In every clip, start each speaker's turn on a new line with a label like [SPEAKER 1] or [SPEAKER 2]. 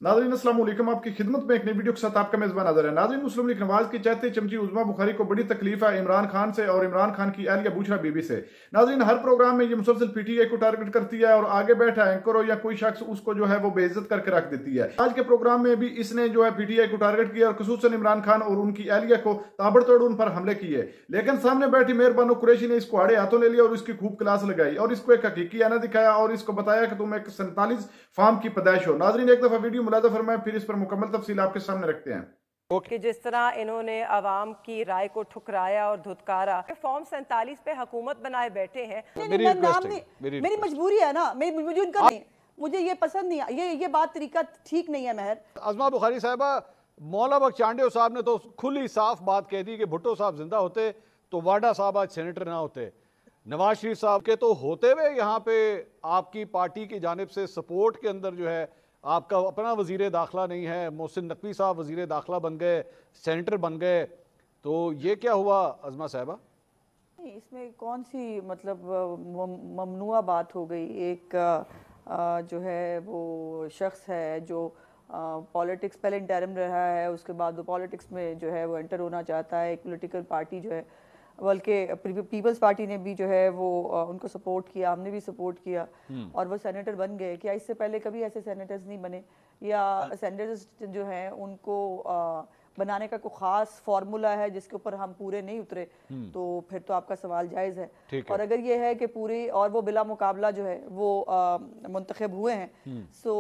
[SPEAKER 1] नाज़रीन अस्सलाम वालेकुम, आपकी खिदमत में एक नई वीडियो के साथ आपका मेज़बान हाज़िर है। नाज़रीन, मुस्लिम लीग नवाज की चहती चमची उज़्मा बुखारी को बड़ी तकलीफ है इमरान खान से और इमरान खान की अहलिया बुशरा बीबी से। नाज़रीन, हर प्रोग्राम में ये मुसलसल पीटीआई को टारगेट करती है और आगे बैठा एंकर हो या कोई शख्स उसको जो है वो बेइज्जत करके रख देती है। आज के प्रोग्राम में भी इसने जो है पीटीआई को टारगेट किया और खुसूसन इमरान खान और उनकी अहलिया को ताबड़तोड़ उन पर हमले किए, लेकिन सामने बैठी मेहरबानो कुरैशी ने इसको आड़े हाथों ले लिया और इसकी खूब क्लास लगाई और इसको एक हकीकी आना दिखाया और इसको बताया कि तुम एक 47 फार्म की पैदाइश हो। नाज़रीन, एक दफा वीडियो मुलाजा फरमाएं, फिर इस पर मुकम्मल तफसील आपके सामने रखते हैं।
[SPEAKER 2] कि जिस तरह इन्होंने अवाम की राय को ठुकराया और धुतकारा, फॉर्म 47 पे हुकूमत बनाए बैठे हैं।
[SPEAKER 3] मेरी मजबूरी है ना, मुझे उनका नहीं, मुझे ये पसंद नहीं, ये बात तरीका ठीक नहीं है। महर
[SPEAKER 4] अज़मा बुखारी साहबा, मौला बख्श साहब ने तो खुली साफ बात कह दी कि भुट्टो साहब जिंदा होते तो वाडा साहब आज सेनेटर ना होते। नवाज शरीफ साहब के तो होते हुए यहाँ पे आपकी पार्टी की जानिब से सपोर्ट के अंदर जो है आपका अपना वजीर दाखिला नहीं है, मोहसिन नकवी साहब वजीर दाखिला बन गए, सेनेटर बन गए, तो ये क्या हुआ अज़मा साहबा?
[SPEAKER 3] इसमें कौन सी मतलब ममनुआ बात हो गई। एक जो है वो शख्स है जो पॉलिटिक्स पहले इंटरम रहा है, उसके बाद वो पॉलिटिक्स में जो है वो एंटर होना चाहता है। एक पॉलिटिकल पार्टी जो है, बल्कि पीपल्स पार्टी ने भी जो है वो उनको सपोर्ट किया, हमने भी सपोर्ट किया और वो सेनेटर बन गए। क्या इससे पहले कभी ऐसे सेनेटर्स नहीं बने, या सेनेटर्स जो हैं उनको बनाने का कोई ख़ास फार्मूला है जिसके ऊपर हम पूरे नहीं उतरे, तो फिर तो आपका सवाल जायज़ है। और अगर ये है कि पूरी और वो बिला मुकाबला जो है वो मुंतखब हुए हैं, सो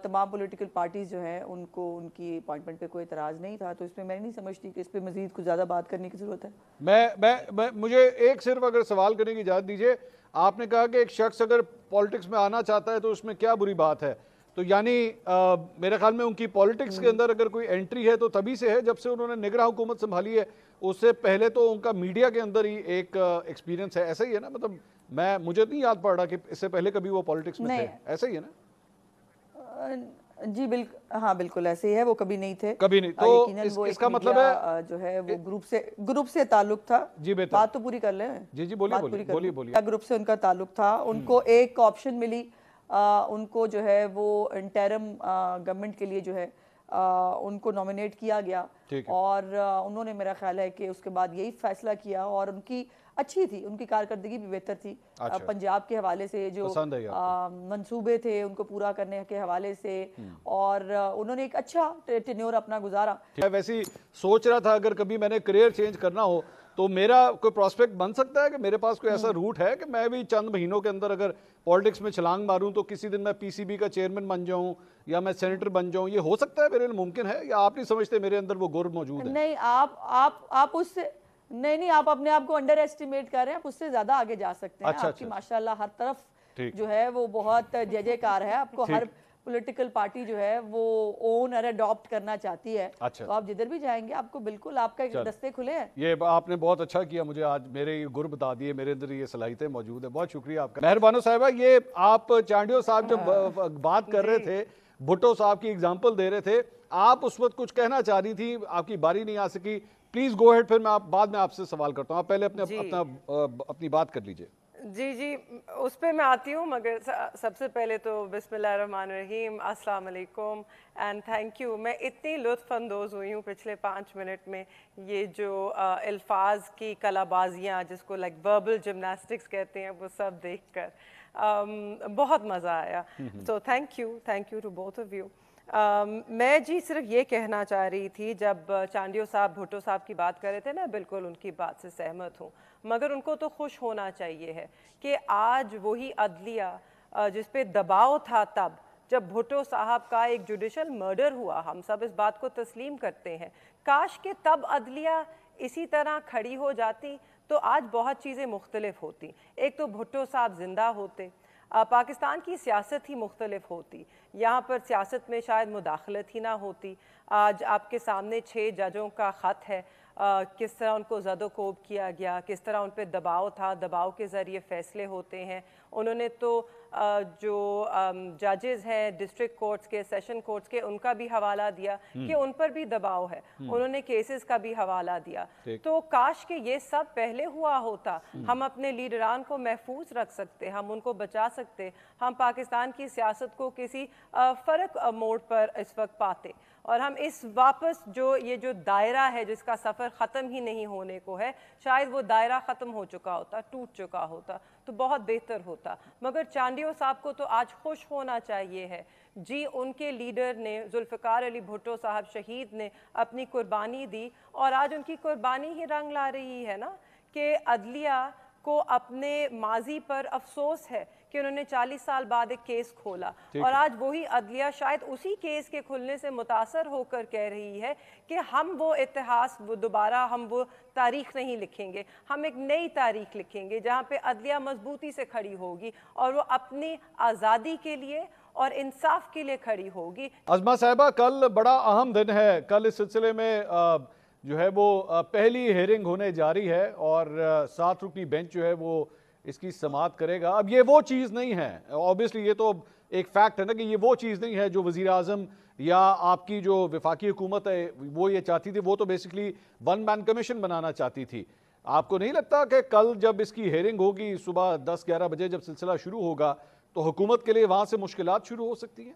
[SPEAKER 3] तमाम पॉलिटिकल पार्टीज़ जो हैं उनको उनकी अपॉइंटमेंट पे कोई एतराज़ नहीं था, तो इसमें मैं नहीं समझती कि इस पर मज़ीद कुछ ज़्यादा बात करने की ज़रूरत है।
[SPEAKER 4] मुझे एक सिर्फ अगर सवाल करने की इजाज़त दीजिए। आपने कहा कि एक शख्स अगर पॉलिटिक्स में आना चाहता है तो उसमें क्या बुरी बात है, तो यानी मेरे ख्याल में उनकी पॉलिटिक्स के अंदर अगर कोई एंट्री है तो तभी से है जब से उन्होंने निगरान हुकूमत संभाली है। उससे पहले तो उनका मीडिया के अंदर ही एक एक्सपीरियंस है, ऐसा ही है ना? मतलब मुझे नहीं याद पड़ रहा कि इससे पहले कभी वो पॉलिटिक्स में थे, ऐसा ही है ना?
[SPEAKER 3] जी बिल्कुल, हाँ बिल्कुल ऐसे ही है, वो कभी नहीं थे,
[SPEAKER 4] कभी नहीं। तो इसका मतलब है
[SPEAKER 3] जो है वो ग्रुप से ताल्लुक था।
[SPEAKER 4] जी बेहतर,
[SPEAKER 3] बात तो पूरी कर लें।
[SPEAKER 4] जी बोलिए।
[SPEAKER 3] ग्रुप से उनका ताल्लुक था, उनको एक ऑप्शन मिली, उनको जो है वो इंटरम गवर्नमेंट के लिए जो है उनको नॉमिनेट किया गया और उन्होंने, मेरा ख्याल है कि उसके बाद यही फैसला किया और उनकी अच्छी थी, उनकी कारकर्दगी भी बेहतर थी। पंजाब के हवाले से जो मंसूबे थे उनको पूरा करने के हवाले से, और उन्होंने एक अच्छा टेन्योर अपना गुजारा।
[SPEAKER 4] वैसे सोच रहा था अगर कभी मैंने करियर चेंज करना हो तो मेरा कोई प्रोस्पेक्ट बन सकता है कि मेरे पास कोई ऐसा रूट है कि मैं भी चंद महीनों के अंदर अगर पॉलिटिक्स में छलांग मारूं तो किसी दिन मैं पीसीबी का चेयरमैन बन जाऊं या मैं सेनेटर बन जाऊं? ये हो सकता है मेरे लिए, मुमकिन है, या आप नहीं समझते मेरे अंदर वो गुर मौजूद है?
[SPEAKER 3] नहीं, आप उससे नहीं, आप अपने आप को अंडर एस्टिमेट कर रहे हैं, आप उससे ज्यादा आगे जा सकते हैं। आपकी माशाल्लाह हर तरफ जो है वो बहुत जय जयकार है। आपको हर पॉलिटिकल पार्टी जो है वो ओन और अडॉप्ट करना चाहती है। तो आप जिधर भी जाएंगे आपको बिल्कुल आपका दस्ते खुले हैं।
[SPEAKER 4] ये आपने बहुत अच्छा किया, मुझे आज मेरे ये गुर बता दिए, मेरे अंदर ये सलाहियतें मौजूद है। बहुत शुक्रिया आपका। मेहरबानो साहिबा, ये आप चांडियो साहब जब बात कर रहे थे, भुट्टो साहब की एग्जाम्पल दे रहे थे, आप उस वक्त कुछ कहना चाह रही थी, आपकी बारी नहीं आ सकी, प्लीज गो हेड, फिर मैं बाद में आपसे सवाल करता हूँ। आप पहले अपनी बात कर लीजिए।
[SPEAKER 2] जी उस पर मैं आती हूँ, मगर सबसे पहले तो बिस्मिल्लाहिर्रहमानिर्रहीम, अस्सलाम वालेकुम एंड थैंक यू। मैं इतनी लुत्फ़ अंदोज़ हुई हूँ पिछले 5 मिनट में, ये जो अल्फाज की कलाबाजियाँ जिसको लाइक वर्बल जिम्नास्टिक्स कहते हैं, वो सब देखकर बहुत मज़ा आया। So thank you to both of you. मैं जी सिर्फ ये कहना चाह रही थी, जब चांडियो साहब भुट्टो साहब की बात कर रहे थे ना, बिल्कुल उनकी बात से सहमत हूँ, मगर उनको तो खुश होना चाहिए है कि आज वही अदलिया जिस पे दबाव था तब जब भुट्टो साहब का एक जुडिशल मर्डर हुआ, हम सब इस बात को तस्लीम करते हैं, काश के तब अदलिया इसी तरह खड़ी हो जाती तो आज बहुत चीज़ें मुख्तलिफ होती। एक तो भुट्टो साहब जिंदा होते, पाकिस्तान की सियासत ही मुख्तलिफ होती, यहाँ पर सियासत में शायद मुदाखलत ही ना होती। आज आपके सामने 6 जजों का ख़त है, किस तरह उनको ज़दोकोब किया गया, किस तरह उन पर दबाव था, दबाव के ज़रिए फ़ैसले होते हैं। उन्होंने तो जो जजेस हैं डिस्ट्रिक्ट कोर्ट्स के, सेशन कोर्ट्स के, उनका भी हवाला दिया कि उन पर भी दबाव है, उन्होंने केसेस का भी हवाला दिया। तो काश कि ये सब पहले हुआ होता, हम अपने लीडरान को महफूज रख सकते, हम उनको बचा सकते, हम पाकिस्तान की सियासत को किसी फ़र्क मोड़ पर इस वक्त पाते, और हम इस वापस ये जो दायरा है जिसका सफ़र ख़त्म ही नहीं होने को है, शायद वो दायरा ख़त्म हो चुका होता, टूट चुका होता तो बहुत बेहतर होता। मगर चांडियो साहब को तो आज खुश होना चाहिए है जी, उनके लीडर ने, जुल्फ़िकार अली भुट्टो साहब शहीद ने अपनी कुर्बानी दी, और आज उनकी कुर्बानी ही रंग ला रही है ना कि अदलिया को अपने माजी पर अफसोस है कि उन्होंने 40 साल बाद एक केस खोला, और आज वही अदलिया शायद उसी केस के खुलने से मुतासर होकर कह रही है कि हम वो इतिहास दोबारा, हम वो तारीख नहीं लिखेंगे, हम एक नई तारीख लिखेंगे जहाँ पे अदलिया मजबूती से खड़ी होगी और वो अपनी आज़ादी के लिए और इंसाफ के लिए खड़ी होगी।
[SPEAKER 4] अज़मा साहिबा, कल बड़ा अहम दिन है, कल इस सिलसिले में जो है वो पहली हेयरिंग होने जा रही है और 7 रुकनी बेंच जो है वो इसकी समाअत करेगा। अब ये वो चीज़ नहीं है, ऑब्वियसली ये तो एक फैक्ट है ना कि ये वो चीज़ नहीं है जो वज़ीर आज़म या आपकी जो वफाकी हुकूमत है वो ये चाहती थी। वो तो बेसिकली वन मैन कमीशन बनाना चाहती थी। आपको नहीं लगता कि कल जब इसकी हेयरिंग होगी सुबह 10-11 बजे जब सिलसिला शुरू होगा तो हुकूमत के लिए वहाँ से मुश्किलात शुरू हो सकती हैं?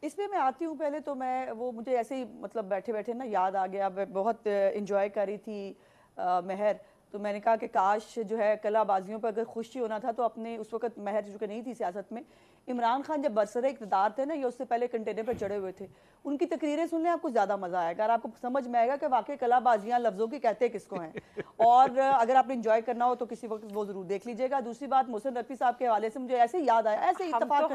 [SPEAKER 3] इसमें मैं आती हूँ, पहले तो मैं वो मुझे ऐसे ही मतलब बैठे बैठे ना याद आ गया, मैं बहुत इंजॉय कर रही थी महर, तो मैंने कहा कि काश जो है कलाबाजियों पर अगर खुशी होना था तो अपने उस वक्त महर जो कि नहीं थी सियासत में, इमरान खान जब बरसरे इक़्तिदार थे ना, ये उससे पहले कंटेनर पर चढ़े हुए थे, उनकी तकरीरें सुनने आपको ज़्यादा मज़ा आएगा और आपको समझ में आएगा कि वाकई कलाबाजियाँ लफ्ज़ों की कहते किसको हैं। और अगर आपने इंजॉय करना हो तो किसी वक्त वो ज़रूर देख लीजिएगा। दूसरी बात, मोहसिन रफ़ी साहब के हवाले से मुझे ऐसे ही याद आया, ऐसे इत्तेफाक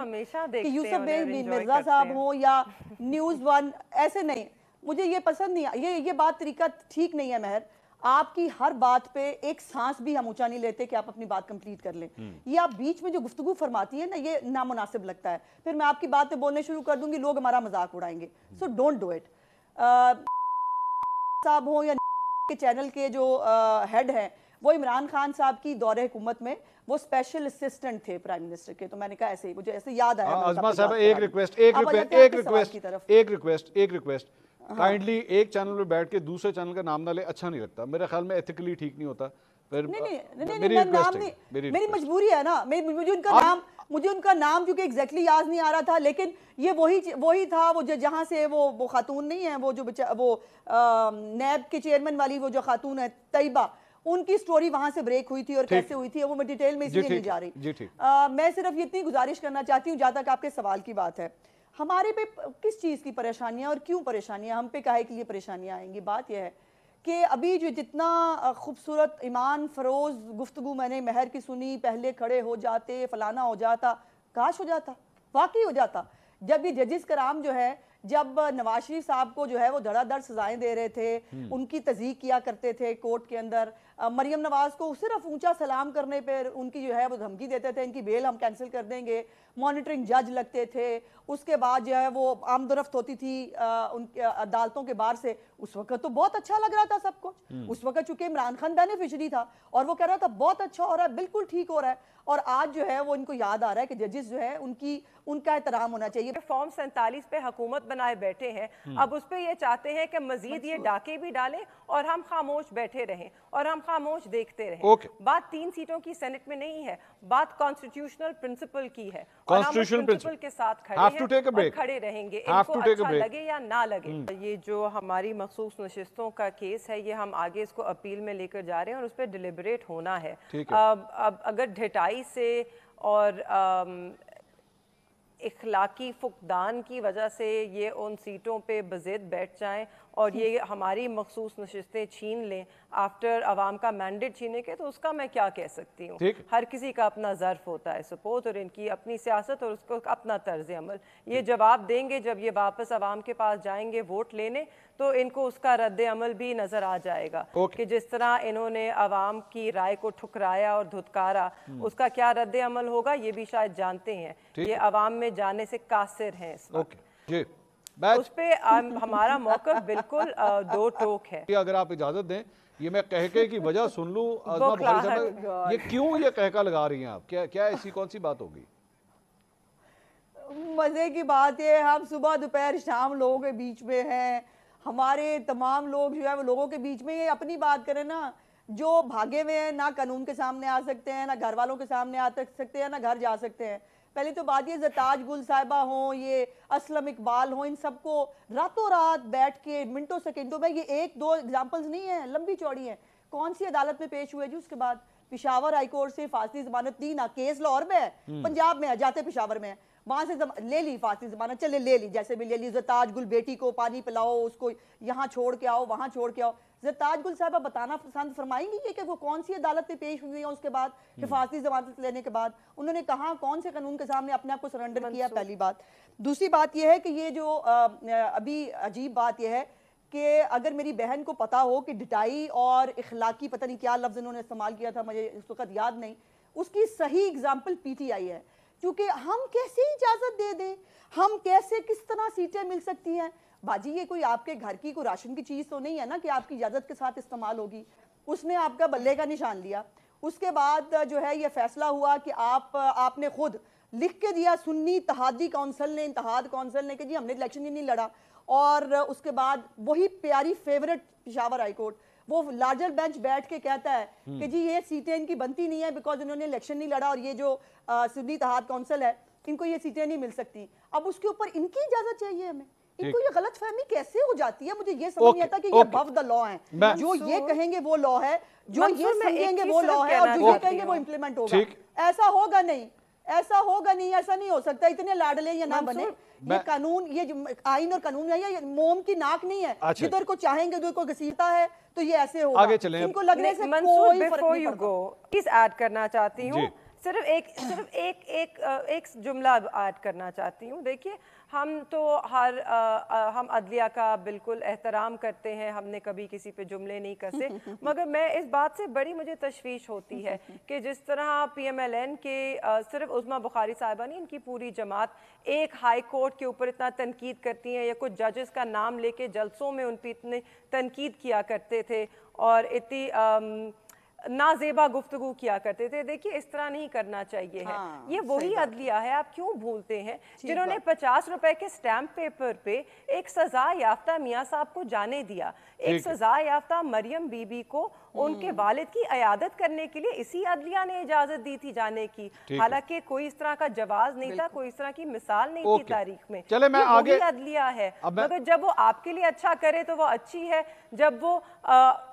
[SPEAKER 3] कि यूसुफ बे मिर्ज़ा साहब हो या न्यूज़ 1, ऐसे नहीं, मुझे ये पसंद नहीं, ये बात तरीका ठीक नहीं है महर। आपकी हर बात पे एक सांस भी हम ऊंचा नहीं लेते कि आप अपनी बात कंप्लीट कर लें। ये आप बीच में जो गुफ्तगू फरमाती है ना, ये नामुनासिब लगता है। फिर मैं आपकी बात पे बोलने शुरू कर दूंगी, लोग हमारा मजाक उड़ाएंगे। So don't do it. साहब हो या के चैनल के जो हेड हैं, वो इमरान खान साहब की दौरे हुकूमत में वो स्पेशल असिस्टेंट थे प्राइम मिनिस्टर के। तो मैंने कहा ऐसे ही, मुझे ऐसे याद आया।
[SPEAKER 4] अज़मा साहब, एक रिक्वेस्ट, काइंडली एक चैनल पे बैठ के दूसरे चैनल का नाम ना ले, अच्छा नहीं लगता मेरे ख्याल में, एथिकली ठीक नहीं होता। फिर मेरी
[SPEAKER 3] मजबूरी है ना, मुझे उनका नाम क्योंकि एग्जैक्टली याद नहीं आ रहा था, लेकिन ये वही था वो जहाँ से वो खातून नहीं है, वो नैब के चेयरमैन वाली वो जो खातून है तैयबा, उनकी स्टोरी वहां से ब्रेक हुई थी और कैसे हुई थी वो मैं डिटेल में इसलिए नहीं जा रही। मैं सिर्फ इतनी गुजारिश करना चाहती हूँ, जहाँ तक आपके सवाल की बात है, हमारे पे किस चीज़ की परेशानियां और क्यों परेशानियां, हम पे काहे के लिए परेशानियां आएंगी। बात यह है कि अभी जो जितना खूबसूरत ईमान फरोज गुफ्तगू मैंने महर की सुनी, पहले खड़े हो जाते, फलाना हो जाता, काश हो जाता, वाकई हो जाता। जब ये जजिस कराम जो है, जब नवाज शरीफ साहब को जो है वो धड़ाधड़ सजाएं दे रहे थे, उनकी तज़ीक किया करते थे कोर्ट के अंदर, मरियम नवाज को सिर्फ ऊंचा सलाम करने पर उनकी जो है वो धमकी देते थे, इनकी बेल हम कैंसिल कर देंगे, मॉनिटरिंग जज लगते थे। उसके बाद जो है वो आमदरफ्त होती थी उनके अदालतों के बाहर से। उस वक्त तो बहुत अच्छा लग रहा था सब कुछ, उस वक्त चूंकि इमरान खान बेनिफिशरी था और वो कह रहा था बहुत अच्छा हो रहा है, बिल्कुल ठीक हो रहा है। और आज जो है वो इनको याद आ रहा है कि जजेस जो है उनका एहतराम होना चाहिए।
[SPEAKER 2] फॉर्म 47 पे हुकूमत बनाए बैठे हैं, अब उस पे ये चाहते हैं कि मजीद ये डाके भी डालें और हम खामोश बैठे रहें और हम खामोश देखते रहें। बात 3 सीटों की सेनेट में नहीं है, बात कॉन्स्टिट्यूशनल प्रिंसिपल की है और हम उस प्रिंसिपल के साथ खड़े हैं और खड़े रहेंगे, इनको अच्छा लगे या ना लगे। ये जो हमारी मखसूस नशिस्तों का केस है, ये हम आगे इसको अपील में लेकर जा रहे हैं और उस पर डिलिबरेट होना है। अब अगर ढिठाई से और इखलाकी फुकदान की वजह से ये उन सीटों पे बज़िद बैठ जाएं और ये हमारी मखसूस नशिस्तें छीन लें आफ्टर अवाम का मैंडेट छीने के, तो उसका मैं क्या कह सकती हूँ। हर किसी का अपना ज़र्फ होता है सपोर्ट और इनकी अपनी सियासत और उसको अपना तर्ज अमल। ये जवाब देंगे जब ये वापस अवाम के पास जाएंगे वोट लेने, तो इनको उसका रद्द अमल भी नजर आ जाएगा कि जिस तरह इन्होंने अवाम की राय को ठुकराया और धुतकारा, उसका क्या रद्द अमल होगा ये भी शायद जानते हैं। ये अवाम में जाने से कासिर हैं इस वक्त। उस पे हमारा मौक़िफ़ बिल्कुल दो टोक है।
[SPEAKER 4] अगर आप इजाजत दें, ये मैं कहके की वजह सुन लूं आज़मा बुखारी साहब, ये क्यों ये कहका लगा रही हैं आप? क्या क्या ऐसी कौन सी बात होगी?
[SPEAKER 3] मजे की बात है, हम सुबह दोपहर शाम लोगों के बीच में हैं, हमारे तमाम लोग जो है वो लोगों के बीच में। ये अपनी बात करें ना, जो भागे हुए हैं ना कानून के सामने आ सकते हैं, ना घर वालों के सामने आ सकते हैं, ना घर जा सकते हैं। पहले तो बात ये ज़रताज गुल साहिबा हों, ये असलम इकबाल हों, इन सबको रातों रात बैठ के मिनटों सेकंडों में, ये एक दो एग्जांपल्स नहीं है, लंबी चौड़ी है। कौन सी अदालत में पेश हुए जी? उसके बाद पिशावर हाईकोर्ट से फांसी जमानत दी ना, केस लाहौर में है, पंजाब में है, जाते पिशावर में है, वहां से ले ली फांसी जमानत, चले ले ली, जैसे भी ले ली। ज़रताज गुल बेटी को पानी पिलाओ, उसको यहाँ छोड़ के आओ, वहां छोड़ के आओ। ज़रताज गुल साहबा बताना पसंद फरमाएंगी कि वो कौन सी अदालत में पेश हुई है उसके बाद हिफाजती जमानत लेने के बाद? उन्होंने कहा कौन से कानून के सामने अपने आप को सरेंडर किया? पहली बात। दूसरी बात यह है कि ये जो अभी अजीब बात यह है कि अगर मेरी बहन को पता हो कि डिटाई और इखलाकी, पता नहीं क्या लफ्ज़ इन्होंने इस्तेमाल किया था, मुझे इस वक्त याद नहीं, उसकी सही एग्जाम्पल पीटीआई है। क्योंकि हम कैसे इजाज़त दे दें, हम कैसे किस तरह सीटें मिल सकती हैं? बाजी ये कोई आपके घर की कोई राशन की चीज़ तो नहीं है ना कि आपकी इजाज़त के साथ इस्तेमाल होगी। उसने आपका बल्ले का निशान लिया, उसके बाद जो है ये फैसला हुआ कि आपने खुद लिख के दिया सुन्नी इत्तेहादी काउंसिल ने, इत्तेहाद काउंसिल ने, कि जी हमने इलेक्शन ही नहीं लड़ा। और उसके बाद वही प्यारी फेवरेट पिशावर हाईकोर्ट, वो लार्जर बेंच बैठ के कहता है कि जी ये सीटें इनकी बनती नहीं है बिकॉज इन्होंने इलेक्शन नहीं लड़ा, और ये जो सुन्नी इत्तेहाद काउंसिल है इनको ये सीटें नहीं मिल सकती। अब उसके ऊपर इनकी इजाजत चाहिए हमें। इनको ये गलत फहमी कैसे हो जाती है? मुझे ये समझ नहीं आता कि ये अबव द लॉ है, जो ये कहेंगे वो लॉ है, जो ये समझेंगे वो लॉ है, और जो ये कहेंगे वो इम्प्लीमेंट होगा। ऐसा होगा नहीं, ऐसा होगा नहीं, ऐसा नहीं हो सकता। इतने लाडले या ना बने। ये कानून, ये आइन और कानून है, ये मोम की नाक नहीं है, जिधर को चाहेंगे उधर को घसीटता है, तो ये ऐसे होगा।
[SPEAKER 4] आगे चलें।
[SPEAKER 3] इनको लगने से कोई फर्क नहीं पड़ता।
[SPEAKER 2] प्लीज ऐड करना चाहती हूँ, सिर्फ एक जुमला ऐड करना चाहती हूँ। देखिए, हम तो हम अदलिया का बिल्कुल एहतराम करते हैं, हमने कभी किसी पे जुमले नहीं कसे, मगर मैं इस बात से बड़ी मुझे तशवीश होती है कि जिस तरह PMLN के सिर्फ उज़मा बुखारी साहिबा नहीं, इनकी पूरी जमात एक हाई कोर्ट के ऊपर इतना तनकीद करती हैं, या कुछ जजेस का नाम लेके जलसों में उन पर इतने तनकीद किया करते थे और इतनी नाजेबा गुफ्तगू किया करते थे। देखिए, इस तरह नहीं करना चाहिए है। ये वही अदलिया है, आप क्यों भूलते हैं, जिन्होंने 50 रुपए के स्टैम्प पेपर पे एक सजा याफ्ता मियाँ साहब को जाने दिया, एक सजा याफ्ता मरियम बीबी को उनके वालिद की अयादत करने के लिए इसी अदलिया ने इजाजत दी थी जाने की। हालांकि कोई इस तरह का जवाज नहीं था, कोई इस तरह की मिसाल नहीं थी तारीख में।
[SPEAKER 4] चले मैं आगे
[SPEAKER 2] अदलिया है, मगर जब वो आपके लिए अच्छा करे तो वो अच्छी है, जब वो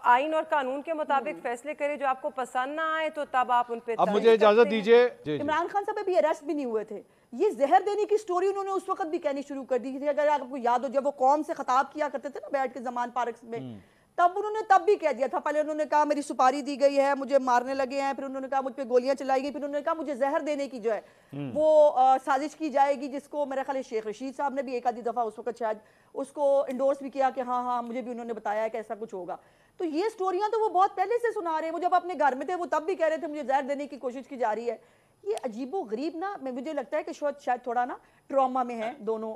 [SPEAKER 2] आइन और कानून के मुताबिक फैसले करे जो आपको पसंद ना आए तो तब आप उन पे।
[SPEAKER 4] अब मुझे इजाजत दीजिए।
[SPEAKER 3] इमरान खान साहब भी अरेस्ट भी नहीं हुए थे, ये जहर देने की स्टोरी उन्होंने उस वक्त भी कहनी शुरू कर दी थी। अगर आपको याद हो, जब वो कौम से खिताब किया करते थे ना बैठ के जमान पार्क में, तब उन्होंने तब भी कह दिया था। पहले उन्होंने कहा मेरी सुपारी दी गई है, मुझे मारने लगे हैं, फिर उन्होंने कहा मुझ पे गोलियां चलाई गई, फिर उन्होंने कहा मुझे जहर देने की जो है वो साजिश की जाएगी, जिसको मेरे ख्याल शेख रशीद साहब ने भी एक आधी दफा उस वक्त शायद उसको इंडोर्स भी किया कि हाँ हाँ मुझे भी उन्होंने बताया कि ऐसा कुछ होगा। तो ये स्टोरियां तो वो बहुत पहले से सुना रहे हैं। वो जब अपने घर में थे वो तब भी कह रहे थे मुझे जहर देने की कोशिश की जा रही है। ये अजीबो गरीब ना, मुझे लगता है कि शायद थोड़ा ना ट्रॉमा में है दोनों,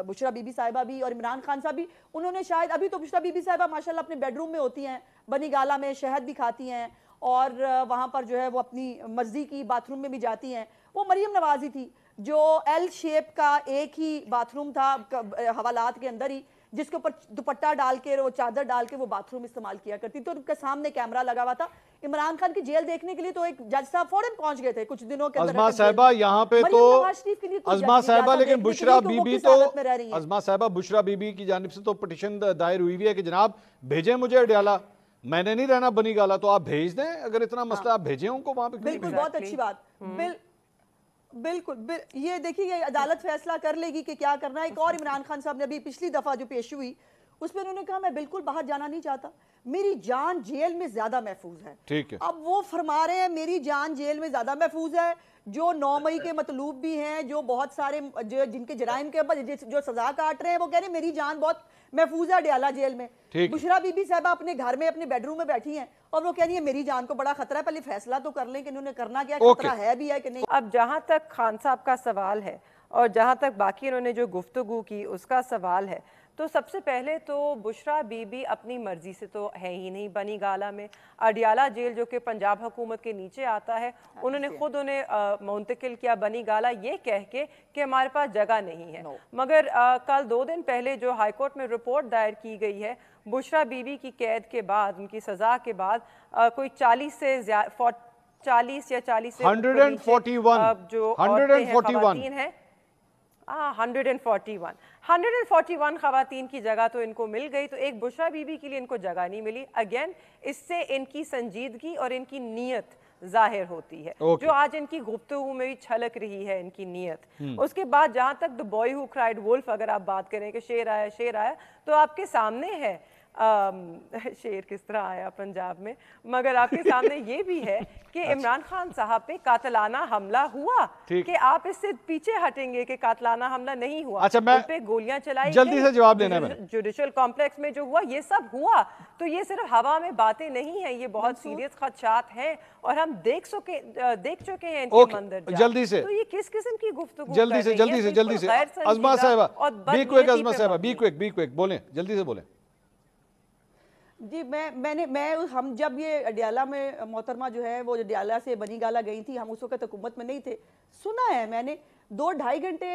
[SPEAKER 3] बुशरा बीबी साहिबा भी और इमरान खान साहब भी। उन्होंने शायद, अभी तो बुशरा बीबी साहिबा माशाल्लाह अपने बेडरूम में होती हैं, बनी गाला में शहद भी खाती हैं और वहाँ पर जो है वो अपनी मर्जी की बाथरूम में भी जाती हैं। वो मरियम नवाजी थी जो L शेप का एक ही बाथरूम था हवालात के अंदर ही, जिसके ऊपर दुपट्टा डाल के वो चादर डाल के वो बाथरूम इस्तेमाल किया करती। तो उनके सामने कैमरा लगा हुआ था। इमरान खान की जेल देखने के लिए तो एक जज साहब फौरन पहुंच गए थे कुछ दिनों के अंदर।
[SPEAKER 4] अज़मा साहिबा यहाँ पे तो अज़मा साहिबा, लेकिन बुशरा बीबी तो अज़मा साहिबा बुशरा बीबी की जानिब से तो पिटीशन दायर हुई है कि जनाब भेजें मुझे अडयाला, मैंने नहीं रहना बनी गाला, तो आप भेज दें, अगर इतना मसला आप भेजें उनको वहां पे।
[SPEAKER 3] बिल्कुल, बहुत अच्छी बात। बिल्कुल ये देखिए, ये अदालत फैसला कर लेगी कि क्या करना है। एक और इमरान खान साहब ने अभी पिछली दफा जो पेश हुई उसमें उन्होंने कहा मैं बिल्कुल बाहर जाना नहीं चाहता, मेरी जान जेल में ज्यादा महफूज है।
[SPEAKER 4] ठीक है,
[SPEAKER 3] अब वो फरमा रहे हैं मेरी जान जेल में ज्यादा महफूज है, जो 9 मई के मतलूब भी हैं, जो बहुत सारे जो जिनके जराइम के ऊपर जो सजा काट रहे हैं, वो कह रहे हैं मेरी जान बहुत महफूज है अडयाला जेल में। बुशरा बीबी साहिबा अपने घर में अपने बेडरूम में बैठी हैं और वो कह रही है मेरी जान को बड़ा खतरा है, पहले फैसला तो कर लें कि इन्होंने करना क्या, खतरा है भी है कि नहीं।
[SPEAKER 2] अब जहां तक खान साहब का सवाल है और जहां तक बाकी इन्होंने जो गुफ्तगू की उसका सवाल है, तो सबसे पहले तो बुशरा बीबी अपनी मर्जी से तो है ही नहीं बनी गाला में। अडियाला जेल जो कि पंजाब हुकूमत के नीचे आता है, उन्होंने खुद उन्हें मुंतकिल किया बनी गाला ये कह के कि हमारे पास जगह नहीं है। मगर कल 2 दिन पहले जो हाईकोर्ट में रिपोर्ट दायर की गई है, बुशरा बीबी की कैद के बाद, उनकी सज़ा के बाद कोई 40 या 40 से
[SPEAKER 4] 141
[SPEAKER 2] जो औरतें हैं, 141 खवातीन की जगह तो इनको मिल गई, तो एक बुशरा बीबी के लिए इनको जगह नहीं मिली। अगेन इससे इनकी संजीदगी और इनकी नीयत जाहिर होती है, जो आज इनकी गुफ्तगू में भी छलक रही है, इनकी नीयत। उसके बाद जहां तक the boy who cried wolf अगर आप बात करें कि शेर आया, तो आपके सामने है शेर किस तरह आया पंजाब में, मगर आपके सामने ये भी है कि इमरान खान साहब पे कातलाना हमला हुआ, कि आप इससे पीछे हटेंगे कि कातलाना हमला नहीं हुआ।
[SPEAKER 4] अच्छा, मैं
[SPEAKER 2] पे गोलियां चलाई,
[SPEAKER 4] जल्दी से जवाब देना है।
[SPEAKER 2] जुडिशल कॉम्प्लेक्स में जो हुआ ये सब हुआ, तो ये सिर्फ हवा में बातें नहीं है, ये बहुत सीरियस खदशात हैं और हम देख चुके हैं इनके मंजर।
[SPEAKER 4] जल्दी से,
[SPEAKER 2] तो ये किस किस्म की गुफ्तगू?
[SPEAKER 4] जल्दी से अज़मा साहिबा, बी क्विक बोलें, जल्दी से बोलें।
[SPEAKER 3] जी हम जब ये अडियाला में मोहतरमा जो है वो अडियाला से बनी गाला गई थी, हम उस वक्त हुकूमत में नहीं थे। सुना है मैंने 2-2.5 घंटे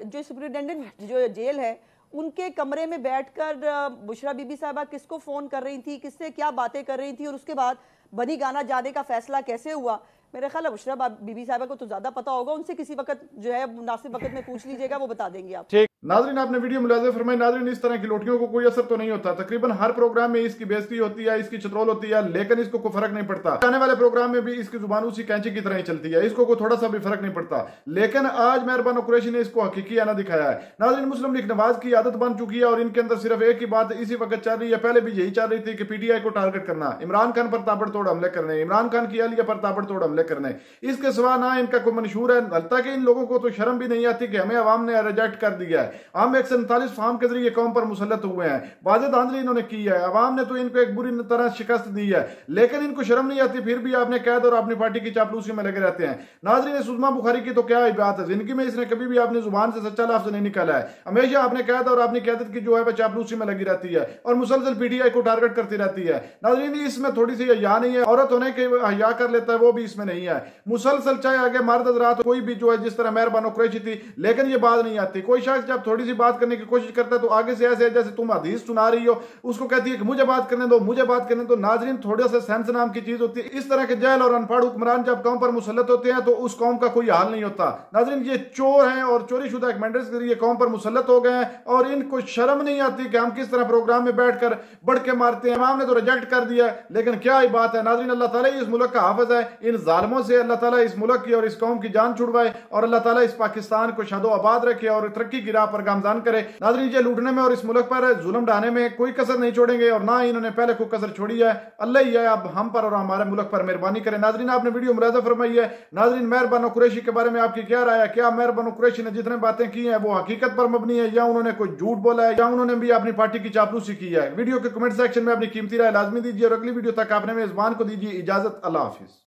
[SPEAKER 3] जो सुपरिटेंडेंट जो जेल है उनके कमरे में बैठकर बुशरा बीबी साहबा किसको फ़ोन कर रही थी, किससे क्या बातें कर रही थी, और उसके बाद बनी गाना जाने का फैसला कैसे हुआ। मेरे ख्याल है बुशरा बीबी साहबा को तो ज़्यादा पता होगा, उनसे किसी वक्त जो है मुनासिब वक्त में पूछ लीजिएगा, वो बता देंगे आप।
[SPEAKER 4] ठीक।
[SPEAKER 1] नाज़रीन, आपने वीडियो मुलाज़ा फरमाई। नाज़रीन, इस तरह की लोटियों को कोई असर तो नहीं होता, तकरीबन हर प्रोग्राम में इसकी बेइज्जती होती है, इसकी चतरोल होती है, लेकिन इसको कोई फर्क नहीं पड़ता। आने वाले प्रोग्राम में भी इसकी जुबान उसी कैंची की तरह ही चलती है, इसको कोई थोड़ा सा भी फर्क नहीं पड़ता। लेकिन आज मेहरबान कुरैशी ने इसको हकीकी आना दिखाया है। नाज़रीन, मुस्लिम लीग नवाज की आदत बन चुकी है और इनके अंदर सिर्फ एक ही बात इसी वक्त चल रही है, पहले भी यही चल रही थी कि PTI को टारगेट करना, इमरान खान पर ताबड़तोड़ हमले करने, इमरान खान की अहलिया पर ताबड़तोड़ हमले करने। इसके सिवा ना इनका कोई मंशूर है, हत्ता कि इन लोगों को तो शर्म भी नहीं आती कि हमें अवाम ने रिजेक्ट कर दिया है। हम 149 फार्म के जरिए कौम पर मुसल्लत हुए हैं, वाज़ेह धांधली इन्होंने की है, अवाम ने तो इनको एक बुरी तरह शिकस्त दी है, लेकिन इनको शर्म नहीं आती, फिर भी आपने कैद और अपनी पार्टी की चापलूसी में लगे रहते हैं। नाज़रीन, उज़मा बुखारी की तो क्या ही बात है, जिंदगी में इसने कभी भी अपनी जुबान से सच्चा लफ्ज़ नहीं निकाला है। हमेशा आपने कैद और अपनी क़यादत की जो है वह चापलूसी में लगी रहती है और मुसलसल PTI को टारगेट करती रहती है। नाज़रीन, इसमें थोड़ी सी हया नहीं है, औरत होने के हया कर लेता है, वो भी इसमें नहीं है। मुसलसल चाहे आगे मर्द हज़रात कोई भी जो है, जिस तरह मेहरबान कुरैशी थी, लेकिन ये बात नहीं आती। कोई शख्स जब थोड़ी सी बात करने की कोशिश करता है तो आगे से ऐसे जैसे तुम हदीस सुना रही हो, उसको कहती है कि मुझे बात करने दो, मुझे बात करने दो। नाज़रीन, थोड़ा सा सेंस नाम की चीज होती है। इस तरह के जहल और अनपढ़ हुक्मरान जब कौम पर मुसल्लत होते हैं तो उस कौम का कोई हाल नहीं होता। नाज़रीन, ये चोर हैं और चोरी शुदा कमेंडर्स के जरिए कौम पर मुसल्लत हो गए हैं और इनको शर्म नहीं आती कि हम किस तरह प्रोग्राम में बैठकर बढ़ के मारते हैं। इमाम ने तो रिजेक्ट कर दिया, लेकिन क्या ही बात है। नाज़रीन, अल्लाह ताला इस मुल्क का हाफिज है, इन जालिमों से अल्लाह ताला इस मुल्क की और इस कौम की जान छुड़वाए और अल्लाह ताला इस पाकिस्तान को शादो आबाद रखे और तरक्की की राह पर गामजान करे। नाज़रीन, ये लूटने में और इस मुल्क पर जुल्म ढाने में कोई कसर नहीं छोड़ेंगे और ना इन्होंने पहले कोई कसर छोड़ी है। अल्लाह ही है अब हम पर और हमारे मुल्क पर मेहरबानी करें। नाज़रीन, आपने वीडियो मुलाज़ा फरमाई है। नाज़रीन, मेहरबान कुरैशी के बारे में आपकी क्या राय है? क्या मेहरबान कुरैशी ने जितने बातें की हैं वो हकीकत पर मबनी है या उन्होंने कोई झूठ बोला है या उन्होंने भी अपनी पार्टी की चापलूसी की है? वीडियो के कमेंट सेक्शन में अपनी कीमती राय लाजमी दीजिए और अगली वीडियो तक आपने मेजबान को दीजिए इजाजत। अल्लाह हाफिज।